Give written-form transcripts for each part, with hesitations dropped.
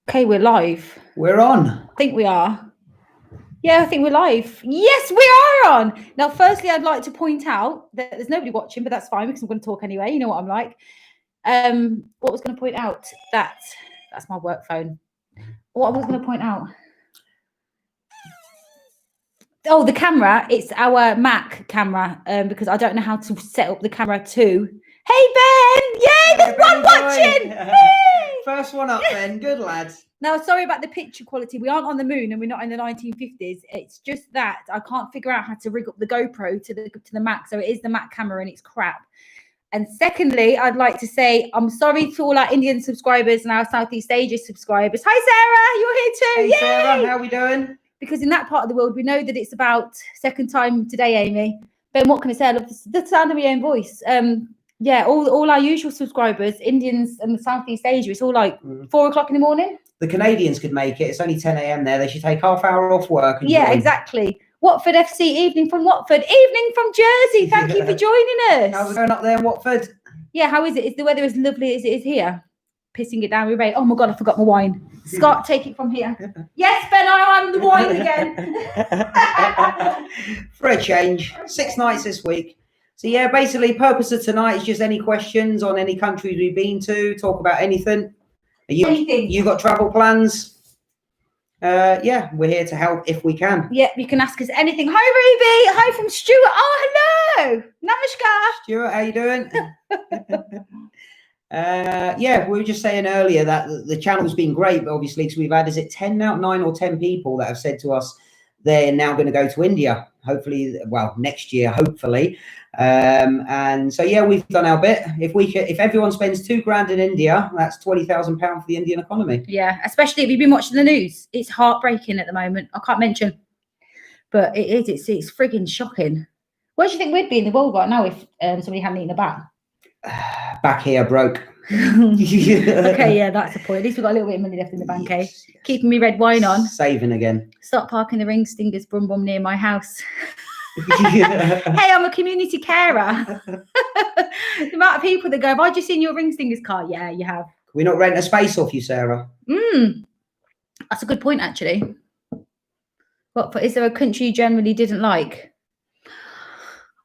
Okay, we're live. We're on. I think we are. Yeah, I think we're live. Yes, we are on. Now, firstly, I'd like to point out that there's nobody watching, but that's fine because I'm going to talk anyway. You know what I'm like. What was going to point out? That's my work phone. What I was going to point out? Oh, the camera. It's our Mac camera because I don't know how to set up the camera too. Hey, Ben! Yay, there's one watching! First one up, Ben. Good lads. Now, sorry about the picture quality. We aren't on the moon and we're not in the 1950s. It's just that I can't figure out how to rig up the GoPro to the Mac. So it is the Mac camera and it's crap. And secondly, I'd like to say I'm sorry to all our Indian subscribers and our Southeast Asia subscribers. Hi, Sarah. You're here too. Hey, Yay! Sarah, how we doing? Because in that part of the world, we know that it's about second time today, Amy. Ben, what can I say? I love the sound of my own voice. Yeah, all our usual subscribers, Indians and the Southeast Asia, it's all like 4 o'clock in the morning. The Canadians could make it. It's only 10 a.m. there. They should take half hour off work. And yeah, join. Exactly. Watford FC, evening from Watford, evening from Jersey. Thank you for joining us. How's it going up there in Watford? Yeah, how is it? Is the weather as lovely as it is here? Pissing it down with rain. Oh my God, I forgot my wine. Scott, take it from here. Yes, Ben, I am the wine again. For a change. 6 nights this week. So yeah, basically purpose of tonight is just any questions on any countries we've been to, talk about anything. Anything. You got travel plans? Yeah, we're here to help if we can. Yeah, you can ask us anything. Hi, Ruby. Hi from Stuart. Oh, hello. Namaskar. Stuart, how you doing? Yeah, we were just saying earlier that the channel's been great, but obviously because we've had, is it 10 now, 9 or 10 people that have said to us they're now going to go to India, hopefully, well, next year, hopefully. And so yeah, we've done our bit. If everyone spends $2,000 in India, that's £20,000 for the Indian economy. Yeah, especially if you've been watching the news. It's heartbreaking at the moment. I can't mention, but it is. It's frigging shocking. Where do you think we'd be in the world right now if somebody hadn't eaten a bat? Back here broke. Okay, yeah, that's the point. At least we've got a little bit of money left in the bank, eh? Keeping me red wine on. Saving again. Stop parking the ring stingers brum bum near my house. Hey, I'm a community carer. The amount of people that go, have I just seen your ring stingers car? Yeah, you have. Can we not rent a space off you, Sarah? That's a good point, actually. Is there a country you generally didn't like?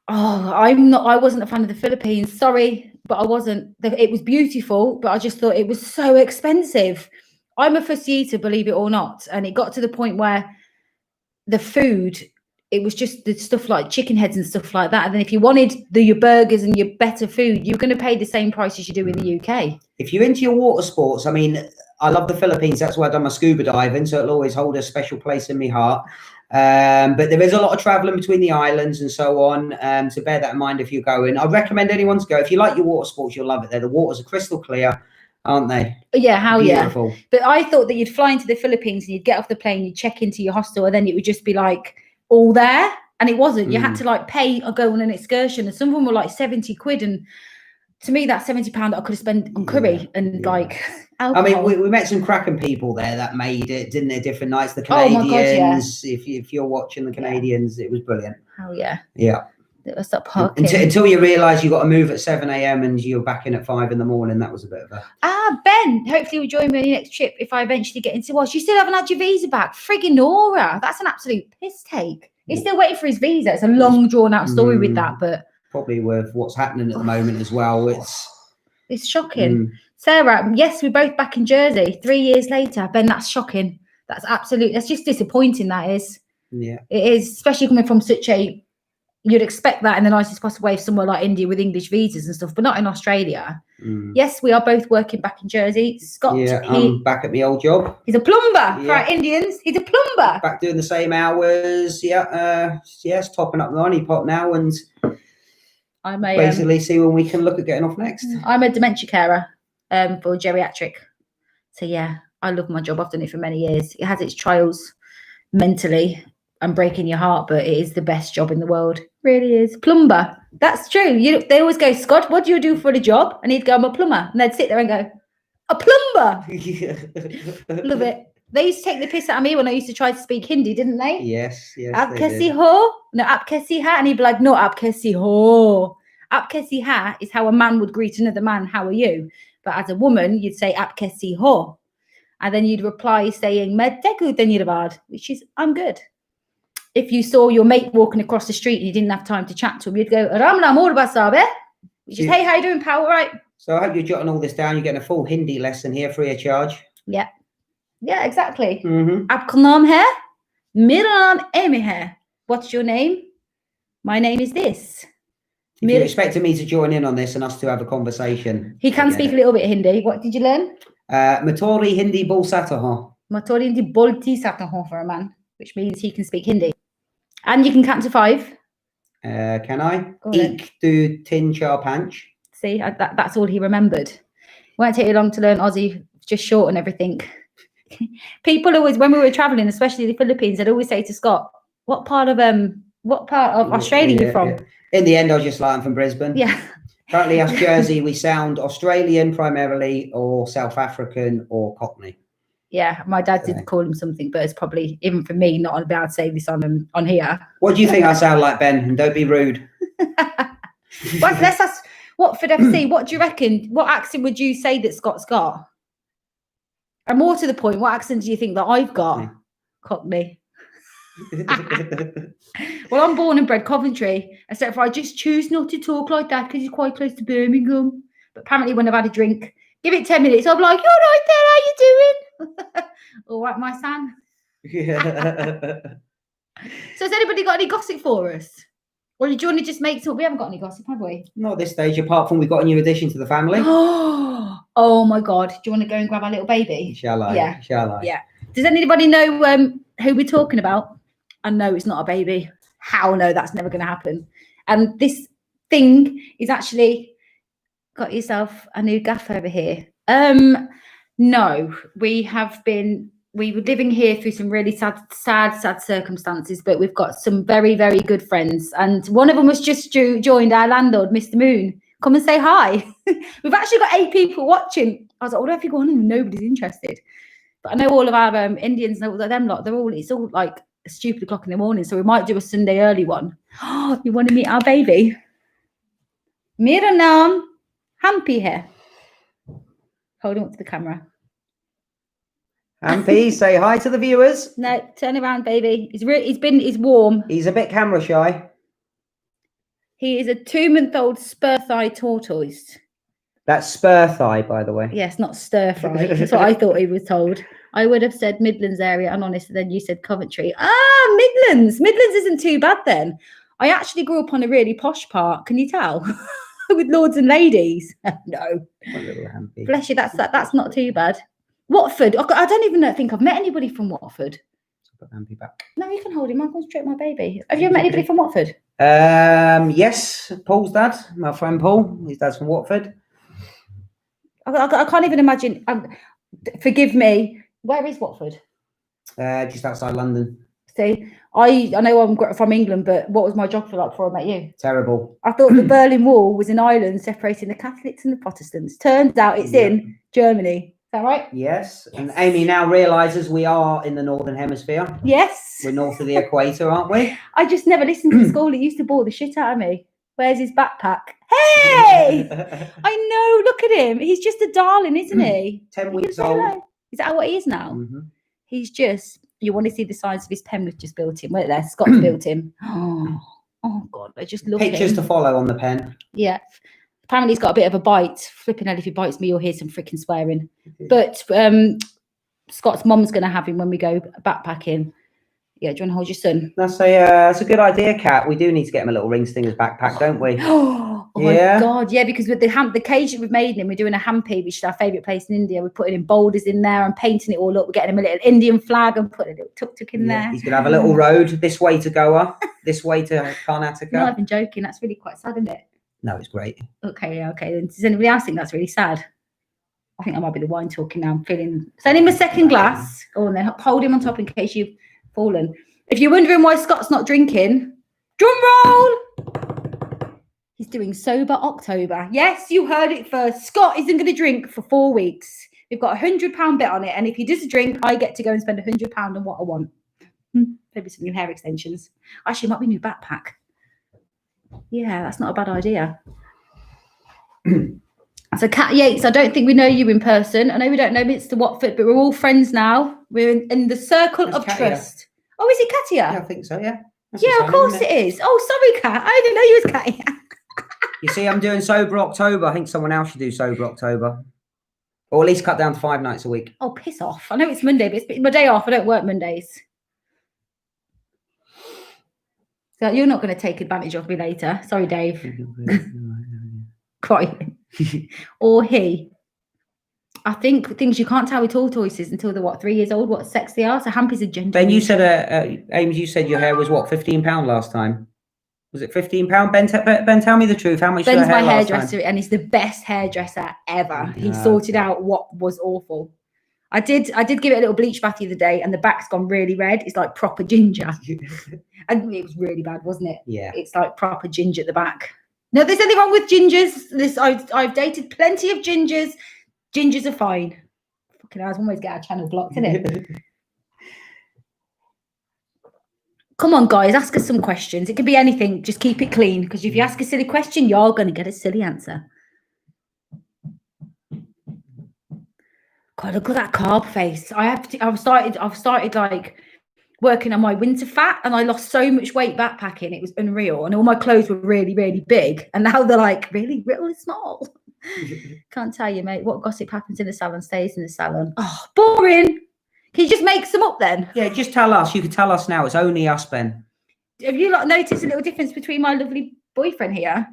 Oh, I wasn't a fan of the Philippines. Sorry, but I wasn't. It was beautiful, but I just thought it was so expensive. I'm a fussy eater, believe it or not. And it got to the point where the food, it was just the stuff like chicken heads and stuff like that. And then if you wanted your burgers and your better food, you're going to pay the same price as you do in the UK. If you're into your water sports, I mean, I love the Philippines. That's why I've done my scuba diving. So it'll always hold a special place in my heart. But there is a lot of traveling between the islands and so on. So bear that in mind if you're going. I recommend anyone to go. If you like your water sports, you'll love it there. The waters are crystal clear, aren't they? Yeah, how beautiful. Yeah. But I thought that you'd fly into the Philippines and you'd get off the plane, you'd check into your hostel, and then it would just be like all there. And it wasn't. You had to like pay or go on an excursion. And some of them were like 70 quid. And to me, that's £70 that I could have spent on curry and like alcohol. I mean, we met some cracking people there that made it, didn't they? Different nights. The Canadians, oh my God, yeah. if you're watching the Canadians, it was brilliant. Oh, yeah. Yeah. Stop parking. Until you realise you got to move at 7 a.m. and you're back in at 5 in the morning. That was a bit of a... Ben, hopefully you'll join me on your next trip if I eventually get into Welsh. You still haven't had your visa back. Friggin' Nora. That's an absolute piss take. He's still waiting for his visa. It's a long, drawn-out story with that, but... Probably with what's happening at the moment as well. It's shocking. Sarah, yes, we're both back in Jersey 3 years later. Ben, that's shocking. That's just disappointing, that is. Yeah. It is, especially coming from such a... You'd expect that in the nicest possible way somewhere like India with English visas and stuff, but not in Australia. Yes, we are both working back in Jersey. Scott, I'm back at my old job. He's a plumber for our Indians. He's a plumber. Back doing the same hours. Yes, topping up the honey pot now, and I'm basically see when we can look at getting off next. I'm a dementia carer for geriatric. So yeah, I love my job. I've done it for many years. It has its trials mentally and breaking your heart, but it is the best job in the world. Really is. Plumber. That's true. They always go, Scott, what do you do for a job? And he'd go, I'm a plumber. And they'd sit there and go, a plumber. Love it. They used to take the piss out of me when I used to try to speak Hindi, didn't they? Yes. Aap kaisi ho? No, aap kaisi ha? And he'd be like, no, aap kaisi ho. Aap kaisi ha is how a man would greet another man. How are you? But as a woman, you'd say aap kaisi ho. And then you'd reply saying, Medegu Deniravad, which is, I'm good. If you saw your mate walking across the street and you didn't have time to chat to him, you'd go, Ramna Morbasabe, which is, hey, how you doing, pal? All right. So I hope you're jotting all this down. You're getting a full Hindi lesson here free of charge. Yeah. Yeah, exactly. Mm-hmm. Aapka naam hai? Mera naam Amy hai. What's your name? My name is this. If you're expecting me to join in on this and us to have a conversation. He can speak a little bit Hindi. What did you learn? Matori Hindi bolsata ho. Matori Hindi bolti sata ho for a man, which means he can speak Hindi. And you can count to 5. Can I? Go on then. Ik du tin char panch. See, that's all he remembered. Won't take you long to learn Aussie, just short and everything. People always, when we were traveling, especially the Philippines, they'd always say to Scott, what part of Australia are you from? Yeah. In the end, I was just like, I'm from Brisbane. Yeah. Apparently, us Jersey, we sound Australian primarily, or South African, or Cockney. Yeah, my dad did call him something, but it's probably, even for me, not allowed to say this on here. What do you think I sound like, Ben? And don't be rude. Well, let's ask Watford FC. What do you reckon? What accent would you say that Scott's got? And more to the point, what accent do you think that I've got? Cockney. Well, I'm born and bred Coventry, except for I just choose not to talk like that because it's quite close to Birmingham. But apparently when I've had a drink, give it 10 minutes, I'm like, you're right there, how you doing? All right, my son. So has anybody got any gossip for us? Or do you want to just make some? We haven't got any gossip, have we? Not at this stage, apart from we've got a new addition to the family. Oh my God. Do you want to go and grab our little baby? Shall I? Yeah. Shall I? Yeah. Does anybody know who we're talking about? I know it's not a baby. How no, that's never going to happen. And this thing is actually got yourself a new gaff over here. No, we were living here through some really sad circumstances, but we've got some very, very good friends. And one of them was just joined our landlord, Mr. Moon. Come and say hi. We've actually got 8 people watching. I was like, what have you gone on? And nobody's interested. But I know all of our Indians know them lot. It's all like a stupid o'clock in the morning. So we might do a Sunday early one. Oh, you want to meet our baby? Mera naam Hampi hai. Holding up to the camera. Hampy, say hi to the viewers. No, turn around, baby. He's warm. He's a bit camera shy. He is a 2-month-old spur thigh tortoise. That's spur thigh, by the way. Yes, not stir fry. That's what I thought he was told. I would have said Midlands area, and honest, then you said Coventry. Midlands. Midlands isn't too bad then. I actually grew up on a really posh part. Can you tell? With lords and ladies. No. My little Hampy. Bless you. That's not too bad. Watford. I don't even think I've met anybody from Watford. Put Hampy back. No, you can hold him. I'll concentrate on my baby. Have you ever met anybody from Watford? Yes, Paul's dad, my friend Paul. His dad's from Watford. I can't even imagine. Forgive me. Where is Watford? Just outside London. See, I know I'm from England, but what was my geography like before I met you? Terrible. I thought the Berlin Wall was an island separating the Catholics and the Protestants. Turns out it's in Germany. Is that right? Yes. And Amy now realises we are in the Northern Hemisphere. Yes. We're north of the equator, aren't we? I just never listened to school. It used to bore the shit out of me. Where's his backpack? Hey! I know. Look at him. He's just a darling, isn't he? 10 weeks old. Hello. Is that what he is now? Mm-hmm. He's just, you want to see the size of his pen we've just built him. Wait there, Scott's built him. Oh God, I just love Pictures him. to follow on the pen. Yeah. Apparently he's got a bit of a bite. Flipping hell, if he bites me, you'll hear some freaking swearing. But Scott's mum's going to have him when we go backpacking. Yeah, do you want to hold your son? That's a good idea, Kat. We do need to get him a little ring stinger's backpack, don't we? Oh my God, yeah, because with the cage that we've made in him, we're doing a Hampi, which is our favourite place in India. We're putting in boulders in there and painting it all up. We're getting him a little Indian flag and putting a little tuk-tuk in there. He's going to have a little road this way to Goa, this way to Karnataka. No, I've been joking. That's really quite sad, isn't it? No, it's great. Okay, yeah, okay. Then does anybody else think that's really sad? I think I might be the wine talking now. I'm feeling. Send him a second glass. Oh, and then hold him on top in case you've fallen. If you're wondering why Scott's not drinking, drum roll. He's doing sober October. Yes, you heard it first. Scott isn't going to drink for 4 weeks. We've got £100 bet on it, and if he does a drink, I get to go and spend £100 on what I want. Maybe some new hair extensions. Actually, it might be a new backpack. Yeah, that's not a bad idea. So Kat Yates, I don't think we know you in person. I know we don't know Mr. Watford, but we're all friends now. We're in the circle That's of Katia. trust. Oh, is it Katia? Yeah, I think so, yeah. That's Yeah, her of surname, course isn't it is. Oh, sorry, Kat. I didn't know you was Katia. You see, I'm doing Sober October. I think someone else should do Sober October. Or at least cut down to 5 nights a week. Oh, piss off. I know it's Monday, but it's my day off. I don't work Mondays. So you're not going to take advantage of me later. Sorry, Dave. Quite. Or he. I think things you can't tell with tortoises until they're, 3 years old, what sex they are. So Hampy's a gender. Ben, you said, Ames, you said your hair was what, £15 last time? Was it £15? Ben, tell me the truth. How much was your Ben's hair my last hairdresser, time? and he's the best hairdresser ever. He sorted out what was awful. I did give it a little bleach bath the other day, and the back's gone really red. It's like proper ginger. And it was really bad, wasn't it? Yeah. It's like proper ginger at the back. No, there's nothing wrong with gingers. I've dated plenty of gingers. Gingers are fine. Fucking hell, I always get our channel blocked, innit? Come on, guys, ask us some questions. It can be anything. Just keep it clean, because if you ask a silly question, you're going to get a silly answer. God, look at that carb face. I've started like working on my winter fat, and I lost so much weight backpacking. It was unreal, and all my clothes were really, really big, and now they're like really, really small. Can't tell you, mate. What gossip happens in the salon stays in the salon. Oh, boring. Can you just make some up then? Yeah, just tell us. You could tell us now. It's only us, Ben. Have you not noticed a little difference between my lovely boyfriend here?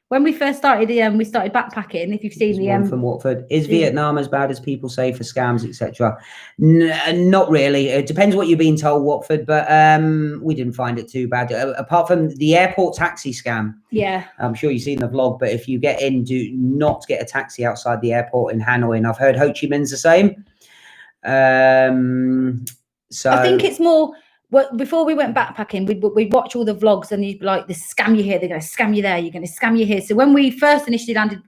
When we first started, we started backpacking. If you've seen the one from Watford, is Vietnam as bad as people say for scams, etc.? Not really. It depends what you're being told, Watford, but we didn't find it too bad. Apart from the airport taxi scam. Yeah, I'm sure you've seen the vlog, but if you get in, do not get a taxi outside the airport in Hanoi. And I've heard Ho Chi Minh's the same. So I think it's more. Well, before we went backpacking, we'd watch all the vlogs, and you'd be like, "They scam you here, they're going to scam you there, you're going to scam you here." So when we first initially landed,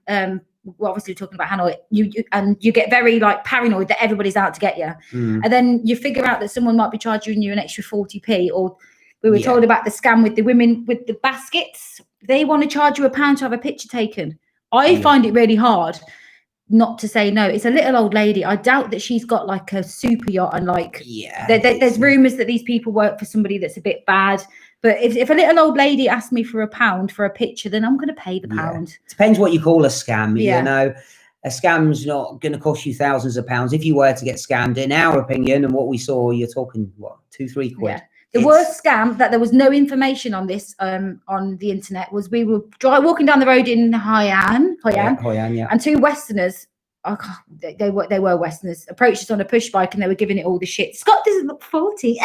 we're obviously talking about Hanoi, you get very like paranoid that everybody's out to get you, and then you figure out that someone might be charging you an extra 40p. Or we were told about the scam with the women with the baskets. They want to charge you £1 to have a picture taken. I find it really hard not to say no. It's a little old lady. I doubt that she's got like a super yacht, and like there's rumors that these people work for somebody that's a bit bad. But if a little old lady asked me for £1 for a picture, then I'm going to pay the pound. Depends what you call a scam. You know, a scam's not going to cost you thousands of pounds. If you were to get scammed, in our opinion, and what we saw, you're talking what, 2-3 quid. Yeah. The worst scam that there was no information on this on the internet was we were walking down the road in Hoi An, and two Westerners, they were Westerners, approached us on a push bike, and they were giving it all the shit. Scott doesn't look 40.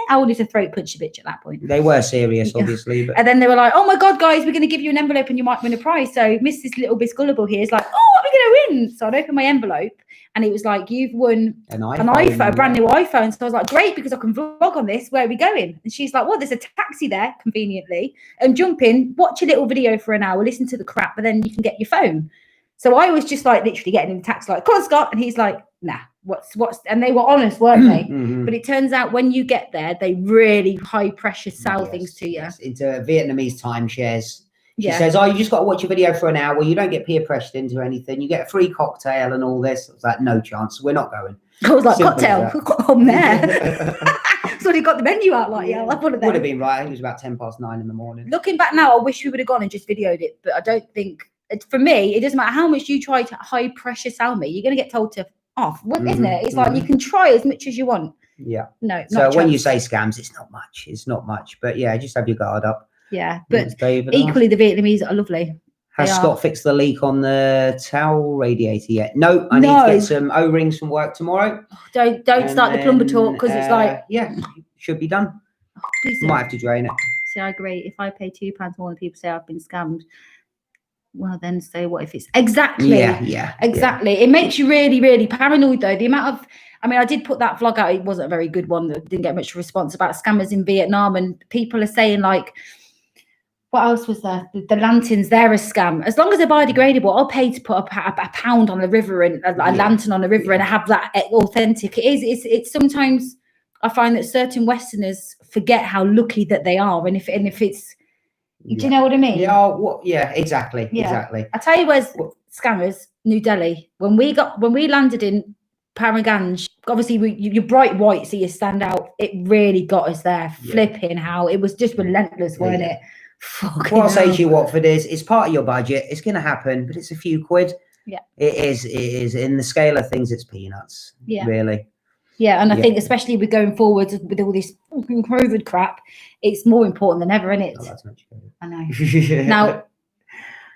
I wanted to throat punch a bitch at that point. They were serious, obviously. But... And then they were like, "Oh my God, guys, we're going to give you an envelope and you might win a prize." So Mrs. Little Miss Gullible here is like, "Oh, what are we going to win?" So I'd open my envelope, and it was like, "You've won an iPhone, a brand new iPhone." So I was like, "Great, because I can vlog on this. Where are we going?" And she's like, "Well, there's a taxi there, conveniently, and jump in, watch a little video for an hour, listen to the crap, and then you can get your phone." So I was just like literally getting in the taxi, like, "Come on, Scott," and he's like, "Nah, what's?" And they were honest, weren't they? But it turns out when you get there, they really high pressure sell things to you. Into Vietnamese timeshares. She says, "Oh, you just got to watch a video for an hour. You don't get peer pressured into anything. You get a free cocktail and all this." I was like, "No chance. We're not going." I was like, simple "Cocktail? I'm there." So he got the menu out like, yeah, like one of them. Would have been right. I think it was about 9:10 in the morning. Looking back now, I wish we would have gone and just videoed it, but I don't think. For me, it doesn't matter how much you try to high pressure sell me, you're going to get told to off, isn't it? It's like you can try as much as you want. Yeah. No. So when you say scams, it's not much. It's not much, but yeah, just have your guard up. Yeah, but equally, the Vietnamese are lovely. Has Scott fixed the leak on the towel radiator yet? No, I need to get some O-rings from work tomorrow. Don't start the plumber talk, because it's like should be done. Might have to drain it. See, I agree. If I pay £2 more than people say I've been scammed, well, then say what if it's exactly. It makes you really, really paranoid though. The amount of, I mean, I did put that vlog out. It wasn't a very good one. That didn't get much response about scammers in Vietnam, and people are saying like, what else was there? The lanterns, they're a scam. As long as they're biodegradable, I'll pay to put a pound on the river and a lantern on the river and have that authentic. It's sometimes I find that certain Westerners forget how lucky that they are, and if it's Do you know what I mean? Yeah. Oh, yeah. Exactly. Yeah. Exactly. I tell you, where's scammers? New Delhi. When we landed in Paraganj, obviously you're bright white, so you stand out. It really got us there. Yeah. Flipping how it was just relentless, weren't it? What I'll say to you, Watford, is it's part of your budget. It's going to happen, but it's a few quid. Yeah. It is. It is. In the scale of things, it's peanuts. Yeah. Really. Yeah, and I think especially with going forward with all this fucking COVID crap, it's more important than ever, isn't it? Oh, that's much better. I know. Now,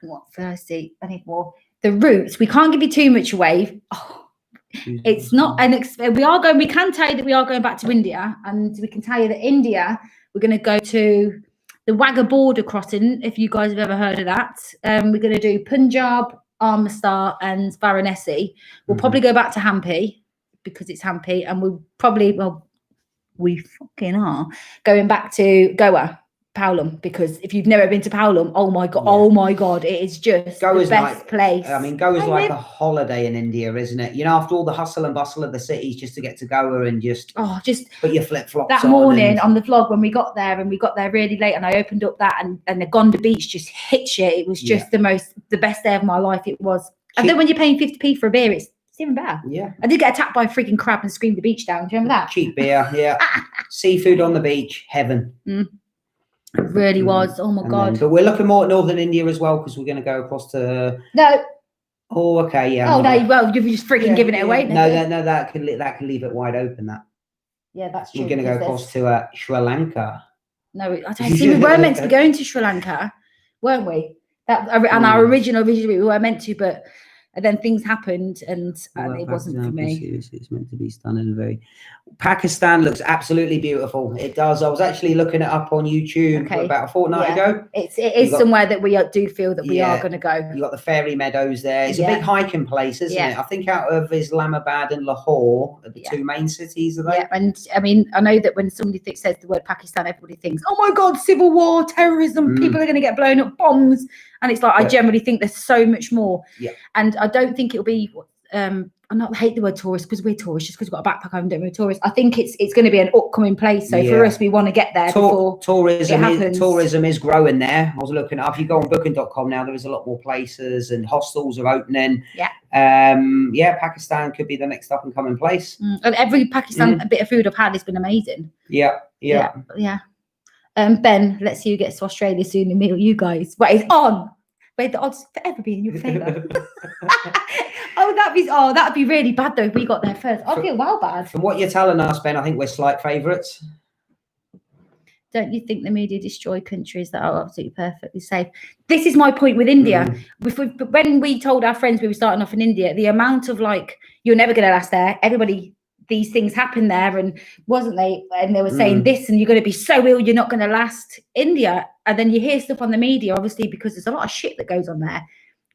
what thirsty? I need more. The routes, we can't give you too much away. Oh, it's not we can tell you that we are going back to India, and we can tell you that India, we're going to go to the Wagah border crossing, if you guys have ever heard of that. We're going to do Punjab, Amritsar and Varanasi. We'll probably go back to Hampi, because it's Hampi, and we'll probably, we fucking are going back to Goa, Paolum, because if you've never been to Paolum, oh my god, it is just Goa's the best place. I mean, Goa's like a holiday in India, isn't it? You know, after all the hustle and bustle of the cities, just to get to Goa and just put your flip-flops that on. Morning on the vlog when we got there, and we got there really late, and I opened up that, and the Gonda beach just hit you. It was just the best day of my life. It was. And then when you're paying 50p for a beer, it's even better. Yeah. I did get attacked by a freaking crab and screamed the beach down. Do you remember that? Cheap beer, yeah. Seafood on the beach, heaven. It really was. Oh my god. But we're looking more at northern India as well, because we're going to go across to. No. Oh, okay, yeah. Oh no, well, you've just freaking given it away. No, that can leave it wide open. That. Yeah, that's true. We're going to go across to Sri Lanka. No, I don't see. We were meant to be going to Sri Lanka, weren't we? And our originally we were meant to, but. And then things happened, and it wasn't for me. It's meant to be stunning. Pakistan looks absolutely beautiful. It does. I was actually looking it up on YouTube about a fortnight ago. It is somewhere that we do feel that we are going to go. You got the fairy meadows there. It's a big hiking place, isn't it? I think out of Islamabad and Lahore are the two main cities, are they? Yeah, and I mean, I know that when somebody says the word Pakistan, everybody thinks, "Oh my God, civil war, terrorism, people are going to get blown up, bombs." And it's like, I generally think there's so much more. Yeah. And I don't think it'll be, I hate the word tourist, because we're tourists, just because we've got a backpack, I don't know tourists. I think it's going to be an upcoming place. So for us, we want to get there before tourism is growing there. I was looking up. If you go on booking.com now, there is a lot more places, and hostels are opening. Yeah. Pakistan could be the next up and coming place. And every Pakistan bit of food I've had has been amazing. Yeah. Ben, let's see who gets to Australia soon and meet you guys. Wait, it's on. Wait, the odds forever be in your favour. That'd be really bad though if we got there first. I'd feel well bad. From what you're telling us, Ben, I think we're slight favourites. Don't you think the media destroy countries that are absolutely perfectly safe? This is my point with India. When we told our friends we were starting off in India, the amount of you're never going to last there. Everybody. These things happen there, and wasn't they? And they were saying this, and you're going to be so ill, you're not going to last. India, and then you hear stuff on the media, obviously, because there's a lot of shit that goes on there.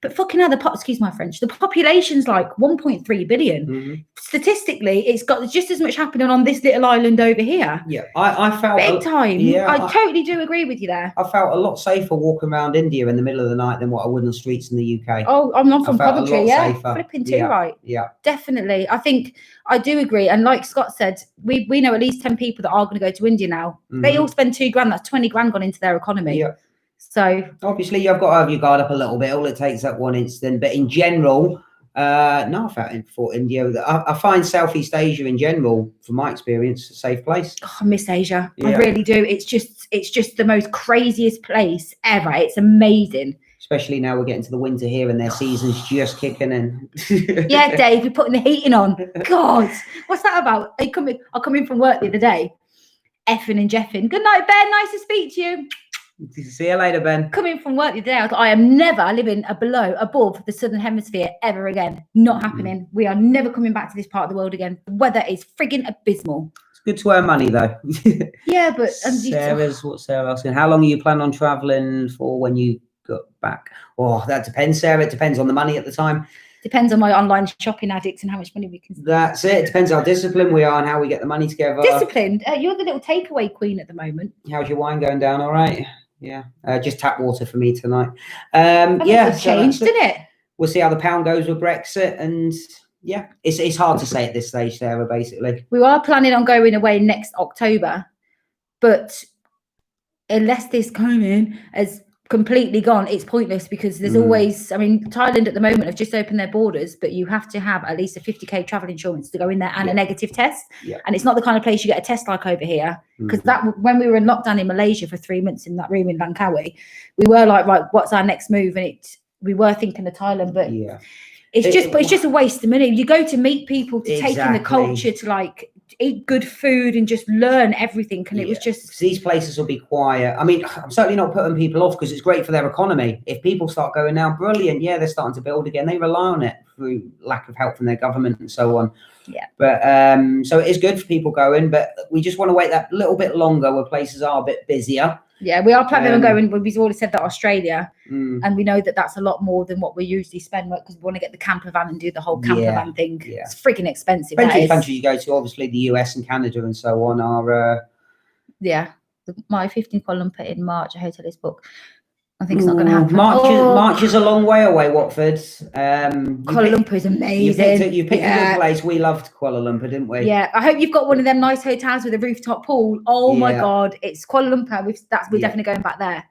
But fucking hell, excuse my French, the population's like 1.3 billion. Statistically, it's got just as much happening on this little island over here. Yeah, I felt big time. Yeah, I totally do agree with you there. I felt a lot safer walking around India in the middle of the night than what I would on the streets in the UK. Oh, I'm not from Coventry, safer. Flipping too right. Yeah, definitely. I think I do agree. And like Scott said, we know at least 10 people that are going to go to India now. They all spend $2,000. That's 20 grand gone into their economy. Yeah. So obviously you've got to have your guard up a little bit. All it takes that one instant. But in general, no, I felt for India. I find Southeast Asia in general, from my experience, a safe place. Oh, I miss Asia. Yeah. I really do. It's just the most craziest place ever. It's amazing. Especially now we're getting to the winter here and their season's just kicking in. Yeah, Dave, you're putting the heating on. God, what's that about? I come in from work the other day, effing and jeffing. Good night, Ben. Nice to speak to you. See you later, Ben. Coming from work the other day, I am never living above the Southern Hemisphere ever again. Not happening. We are never coming back to this part of the world again. The weather is frigging abysmal. It's good to earn money, though. Yeah, but... what's Sarah asking? How long are you planning on travelling for when you got back? Oh, that depends, Sarah. It depends on the money at the time. Depends on my online shopping addicts and how much money we can spend. That's it. It depends how disciplined we are and how we get the money together. Disciplined? You're the little takeaway queen at the moment. How's your wine going down? All right? Yeah. Just tap water for me tonight. It's changed, didn't it? We'll see how the pound goes with Brexit. And yeah, it's hard to say at this stage, Sarah, basically. We are planning on going away next October. But unless this coming, as completely gone, it's pointless because there's always, I mean, Thailand at the moment have just opened their borders, but you have to have at least a 50k travel insurance to go in there and a negative test. And it's not the kind of place you get a test like over here, because that when we were in lockdown in Malaysia for 3 months in that room in Langkawi, we were like, right, what's our next move? And we were thinking of Thailand, but it's just a waste of money. You go to meet people, to take in the culture, to like eat good food and just learn everything. And it was just, these places will be quiet. I mean, I'm certainly not putting people off because it's great for their economy. If people start going now, brilliant, they're starting to build again. They rely on it through lack of help from their government and so on. But so it is good for people going, but we just want to wait that little bit longer where places are a bit busier. We are planning on going. We've already said that Australia, and we know that that's a lot more than what we usually spend, because we want to get the camper van and do the whole camper van thing. It's freaking expensive. Plenty of countries you go to, obviously the US and Canada and so on are. My 15th Kuala Lumpur in March. A hotel is booked. I think it's not going to happen. March is a long way away, Watford. Kuala Lumpur is amazing. You picked a good place. We loved Kuala Lumpur, didn't we? Yeah, I hope you've got one of them nice hotels with a rooftop pool. Oh my God, it's Kuala Lumpur. We're definitely going back there.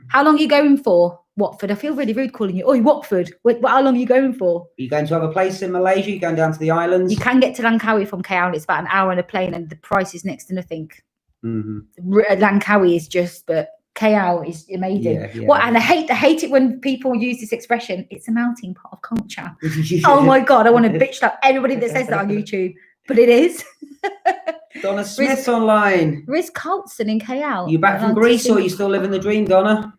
How long are you going for, Watford? I feel really rude calling you. Oh, Watford. How long are you going for? Are you going to have a place in Malaysia? You're going down to the islands? You can get to Langkawi from KL. It's about an hour on a plane, and the price is next to nothing. Langkawi is just, but KL is amazing. And I hate it when people use this expression. It's a melting pot of culture. Oh my God, I want to bitch slap everybody that says that on YouTube, but it is. Donna Smith's online. Ritz-Carlton in KL. You back from Greece, or you still living the dream, Donna?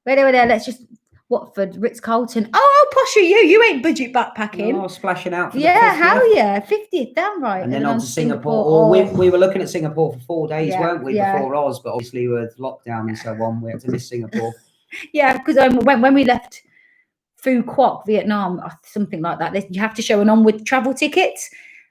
Wait, let's just Watford, Ritz-Carlton. Oh, how posh are you? You ain't budget backpacking. Oh, splashing out for hell yeah, 50th, damn right. And then on to Singapore. We were looking at Singapore for 4 days, weren't we, before Oz? But obviously with lockdown and so on, we had to miss Singapore. Because when we left Phu Quoc, Vietnam, or something like that, you have to show an onward travel ticket.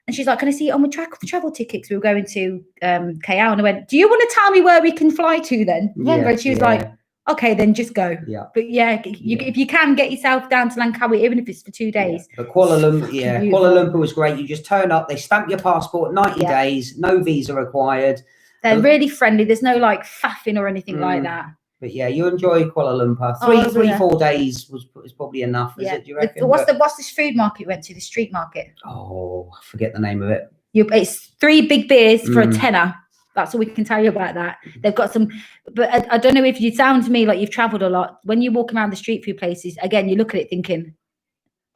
And she's like, can I see onward travel tickets? We were going to KL, and I went, do you want to tell me where we can fly to then? Remember? And she was like, okay, then just go. But if you can get yourself down to Langkawi, even if it's for 2 days. But Kuala Lumpur was great. You just turn up, they stamp your passport, 90 days, no visa required. They're really friendly. There's no like faffing or anything like that. But you enjoy Kuala Lumpur. 4 days was probably enough. Is it? Do you reckon? What's this food market you went to? The street market? Oh, I forget the name of it. It's 3 big beers for a tenner. That's all we can tell you about that. They've got some, but I don't know if you sound to me like you've traveled a lot. When you walk around the street food places, again, you look at it thinking,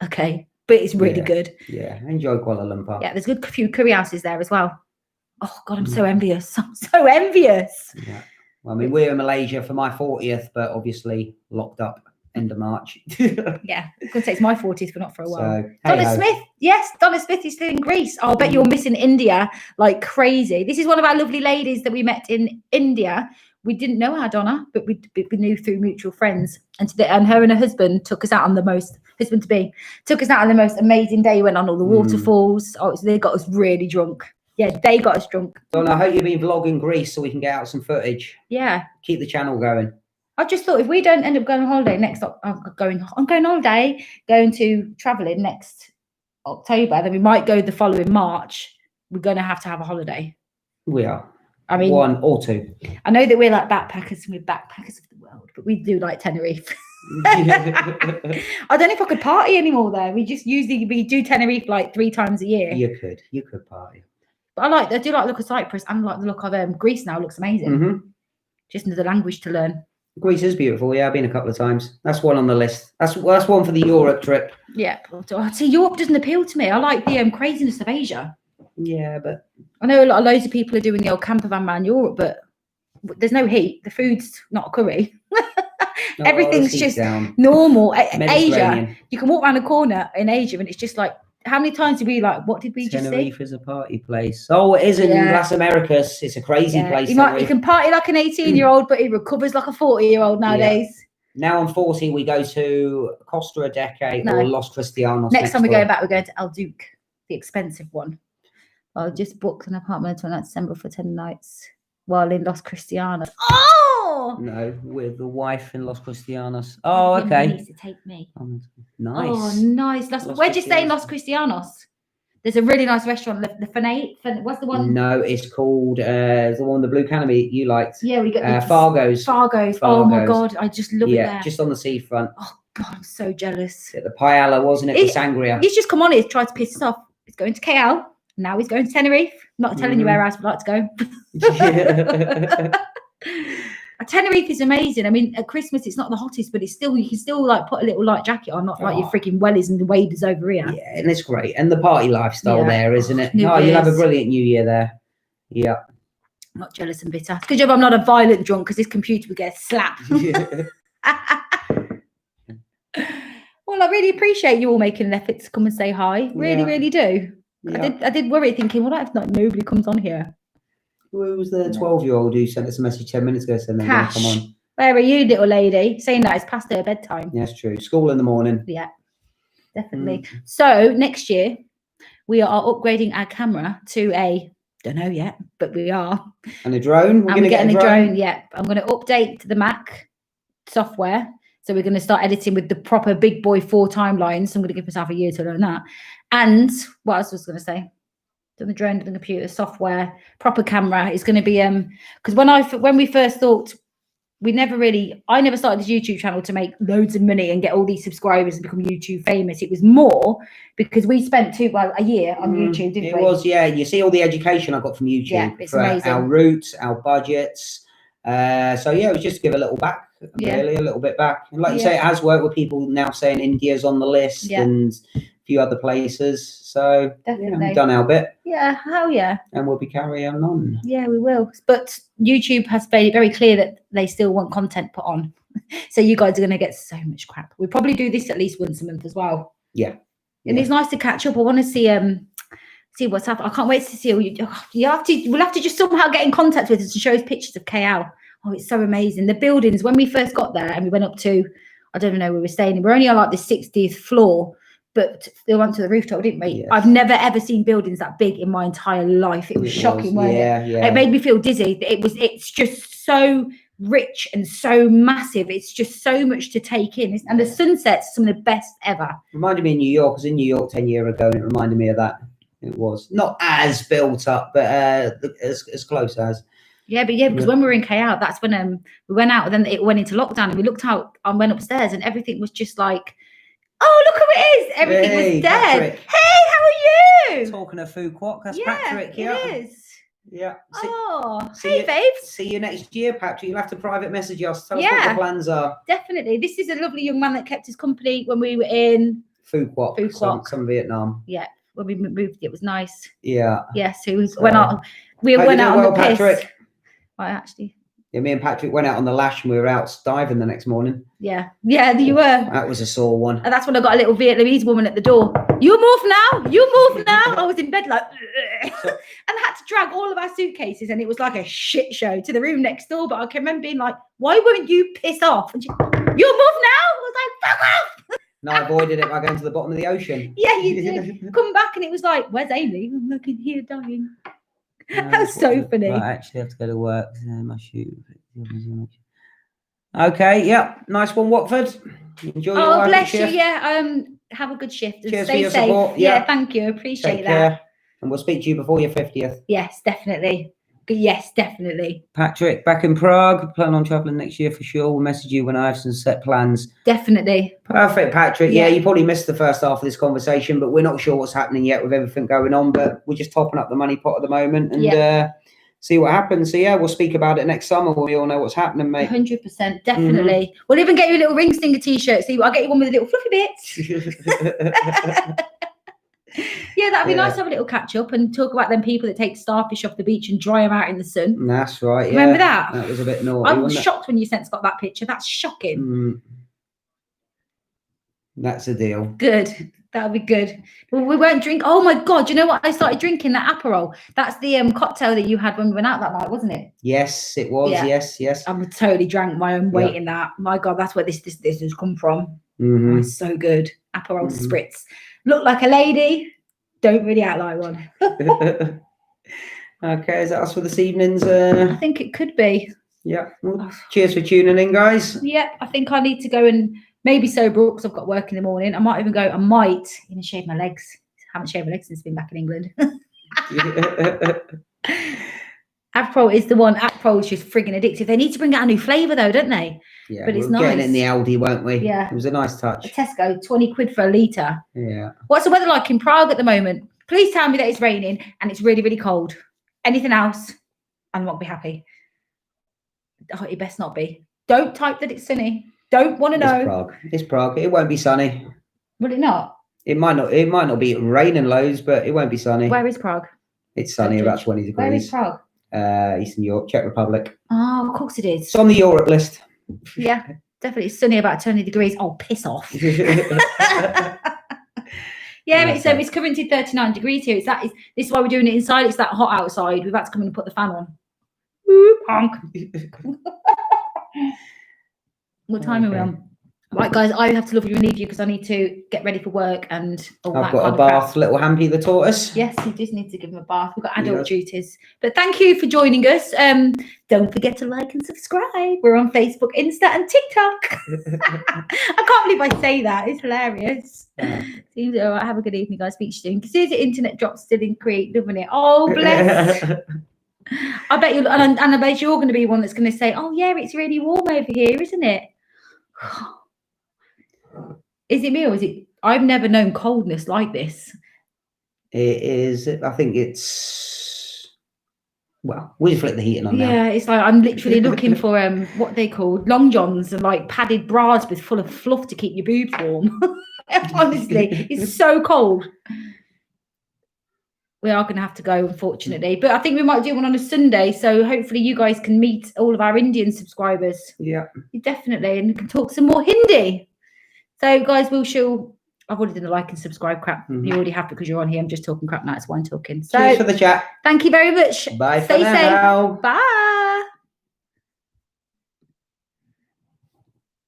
okay, but it's really good. Enjoy Kuala Lumpur. There's a good few curry houses there as well. Oh God, I'm so envious. I'm so envious. Well, I mean, we're in Malaysia for my 40th, but obviously locked up end of March. I could say it's my 40th, but not for a while. So, Donna Smith. Yes, Donna Smith is still in Greece. Oh, I bet you're missing India like crazy. This is one of our lovely ladies that we met in India. We didn't know our Donna, but we knew through mutual friends. And her and her husband took us out on the most amazing day. We went on all the waterfalls. Oh, so they got us really drunk. Yeah, they got us drunk. Donna, I hope you've been vlogging Greece so we can get out some footage. Yeah. Keep the channel going. I just thought if we don't end up going on holiday traveling next October, then we might go the following March. We're going to have a holiday. We are. I mean, 1 or 2. I know that we're like backpackers and we're backpackers of the world, but we do like Tenerife. I don't know if I could party anymore there. We do Tenerife like 3 times a year. You could party. But I do like the look of Cyprus and like the look of Greece now. It looks amazing. Just another language to learn. Greece is beautiful. Yeah, I've been a couple of times. That's one on the list. That's one for the Europe trip. Yeah. See, Europe doesn't appeal to me. I like the craziness of Asia. Yeah, but I know loads of people are doing the old camper van around Europe, but there's no heat. The food's not a curry. Everything's just normal. Asia, you can walk around a corner in Asia and it's just like, how many times did we what did we just say? Tenerife is a party place. Oh, it is in Las Americas. It's a crazy place. You can party like an 18-year-old, but it recovers like a 40-year-old nowadays. Now I'm 40, we go to Costa Adeje or Los Cristianos. Next time we go back, we're going to El Duque, the expensive one. I just booked an apartment on December for 10 nights while in Los Cristianos. Oh! No, with the wife in Los Cristianos. Oh, okay. He needs to take me. Nice. Oh, nice. Where'd you stay in Los Cristianos? There's a really nice restaurant, the Fanate. What's the one? No, it's called the one, the Blue Canopy you liked. Yeah, we got Fargo's. Fargo's. Oh my God, I just love it there. Yeah, just on the seafront. Oh God, I'm so jealous. The paella, wasn't it? The sangria. He's just come on here to try to piss us off. He's going to KL. Now he's going to Tenerife. Not telling you where else we'd like to go. Tenerife is amazing. I mean, at Christmas it's not the hottest, but it's still, you can still like put a little light jacket on, not like your freaking wellies and the waders over here. Yeah, and it's great. And the party lifestyle there, isn't it? Oh, you'll have a brilliant new year there. Yeah. I'm not jealous and bitter. It's a good job I'm not a violent drunk, because this computer would get slapped. Well, I really appreciate you all making an effort to come and say hi. Really, really do. Yeah. I did worry, thinking, well, if not, nobody comes on here. Who was the 12-year-old who sent us a message 10 minutes ago saying, Cash, come on. Where are you, little lady? Saying that it's past her bedtime. Yes, true. School in the morning. Yeah, definitely. So next year, we are upgrading our camera to a, don't know yet, but we are. And a drone? We're going to get a drone? Yeah. I'm going to update the Mac software. So we're going to start editing with the proper big boy 4 timelines. So I'm going to give myself a year to learn that. And what else was I going to say? The drone, the computer, software, proper camera is going to be because when we first thought, I never started this YouTube channel to make loads of money and get all these subscribers and become YouTube famous. It was more because we spent a year on YouTube, didn't we? It was, yeah. You see all the education I got from YouTube. Yeah, it's amazing. Our routes, our budgets. So yeah, it was just to give a little back, really, a little bit back. And like you say, it has worked with people now saying India's on the list and a few other places. So we've done our bit. Yeah, hell yeah. And we'll be carrying on. Yeah, we will. But YouTube has made it very clear that they still want content put on. So you guys are going to get so much crap. We probably do this at least once a month as well. Yeah. And it's nice to catch up. I want to see what's happening. I can't wait to see all you. We'll have to just somehow get in contact with us and show us pictures of KL. Oh, it's so amazing. The buildings, when we first got there and we went up to, I don't even know where we were staying. We're only on like the 60th floor. But they went to the rooftop, didn't we? Yes. I've never ever seen buildings that big in my entire life. It was shocking, wasn't it? Yeah. It made me feel dizzy. It's just so rich and so massive. It's just so much to take in. And the sunsets, some of the best ever. Reminded me of New York. I was in New York 10 years ago, and it reminded me of that. It was not as built up, but as close as. Yeah, because when we were in KL, that's when we went out, and then it went into lockdown, and we looked out and went upstairs, and everything was just like, oh, look who it is. Everything was dead. Patrick. Hey, how are you? Talking of food quack, that's Patrick. Yeah, it is. Yeah. Hey, babes. See you next year, Patrick. You'll have to private message us. Tell us what the plans are. Definitely. This is a lovely young man that kept us company when we were in Food quack. Some Vietnam. Yeah. When we moved, it was nice. Yeah. Yes, we went out. We went out on the piss. Patrick. Right, actually. Yeah, me and Patrick went out on the lash and we were out diving the next morning. Yeah, you were. That was a sore one. And that's when I got a little Vietnamese woman at the door. You move now. I was in bed like, and I had to drag all of our suitcases, and it was like a shit show to the room next door. But I can remember being like, why won't you piss off? And you move now? I was like, fuck off. No, I avoided it by going to the bottom of the ocean. Yeah, you did. Come back and it was like, where's Amy? I'm looking here dying. That's so funny. I actually have to go to work. My shoot. Okay, yeah, nice one, Watford. Enjoy your work. Oh, bless you. Yeah, have a good shift. And cheers stay for your safe. Support. Yeah, thank you. Appreciate Take that. Care. And we'll speak to you before your 50th. Yes, definitely. Yes, definitely. Patrick, back in Prague. Plan on traveling next year for sure. We'll message you when I have some set plans. Definitely. Perfect, Patrick. Yeah, you probably missed the first half of this conversation, but we're not sure what's happening yet with everything going on. But we're just topping up the money pot at the moment and see what happens. So yeah, we'll speak about it next summer when we all know what's happening, mate. 100%, definitely. We'll even get you a little ring stinger t-shirt. See, I'll get you one with a little fluffy bits. Yeah, that'd be nice to have a little catch up and talk about them people that take starfish off the beach and dry them out in the sun. That's right. Yeah. Remember that? That was a bit naughty. I was shocked when you sent got that picture. That's shocking. That's a deal. Good. That'll be good. Well, we won't drink. Oh my God! You know what? I started drinking that Aperol. That's the cocktail that you had when we went out that night, wasn't it? Yes, it was. Yeah. Yes. I totally drank my own weight in that. My God, that's where this has come from. Oh, it's so good. Aperol spritz. Look like a lady. Don't really act like one. Okay, is that us for this evening's? I think it could be. Yeah. Well, cheers for tuning in, guys. Yeah, I think I need to go and maybe sober up because I've got work in the morning. I might even shave my legs. Haven't shaved my legs since been back in England. April is the one. April is just frigging addictive. They need to bring out a new flavour though, don't they? Yeah, but it's we'll get it in the nice. Aldi, won't we? Yeah. It was a nice touch. A Tesco, 20 quid for a litre. Yeah. What's the weather like in Prague at the moment? Please tell me that it's raining and it's really, really cold. Anything else, I won't be happy. Oh, it best not be. Don't type that it's sunny. Don't want to know. It's Prague. It's Prague. It won't be sunny. Will it not? It might not. It might not be raining loads, but it won't be sunny. Where is Prague? It's sunny, about 20 degrees. Where is Prague? Eastern Europe, Czech Republic. Oh, of course it is. It's on the Europe list. Yeah, definitely. It's sunny, about 20 degrees. Oh, piss off. Yeah, Okay. it's currently 39 degrees here. This is why we're doing it inside. It's that hot outside. We've had to come in and put the fan on. Woo, honk. What time are we on? Right, guys, I have to love you and leave you because I need to get ready for work and all that. I've got a bath, little Hampy the tortoise. Yes, you just need to give him a bath. We've got adult duties. But thank you for joining us. Don't forget to like and subscribe. We're on Facebook, Insta, and TikTok. I can't believe I say that. It's hilarious. Seems all right. Have a good evening, guys. Speak to you soon. Because here's the internet drop still in Crete, doesn't it? Oh, bless. I bet you, and I bet you're going to be one that's going to say, "Oh yeah, it's really warm over here, isn't it?" Is it me or is it? I've never known coldness like this. It is. I think it's. Well, we'll just flick the heating on now. Yeah, it's like I'm literally looking for what they call long johns and like padded bras with full of fluff to keep your boobs warm. Honestly, it's so cold. We are going to have to go, unfortunately, but I think we might do one on a Sunday. So hopefully you guys can meet all of our Indian subscribers. Yeah, definitely, and we can talk some more Hindi. So guys, I've already done the like and subscribe crap. You already have because you're on here. I'm just talking crap now. It's wine talking. So cheers for the chat. Thank you very much. Bye Stay for now. safe. Bye.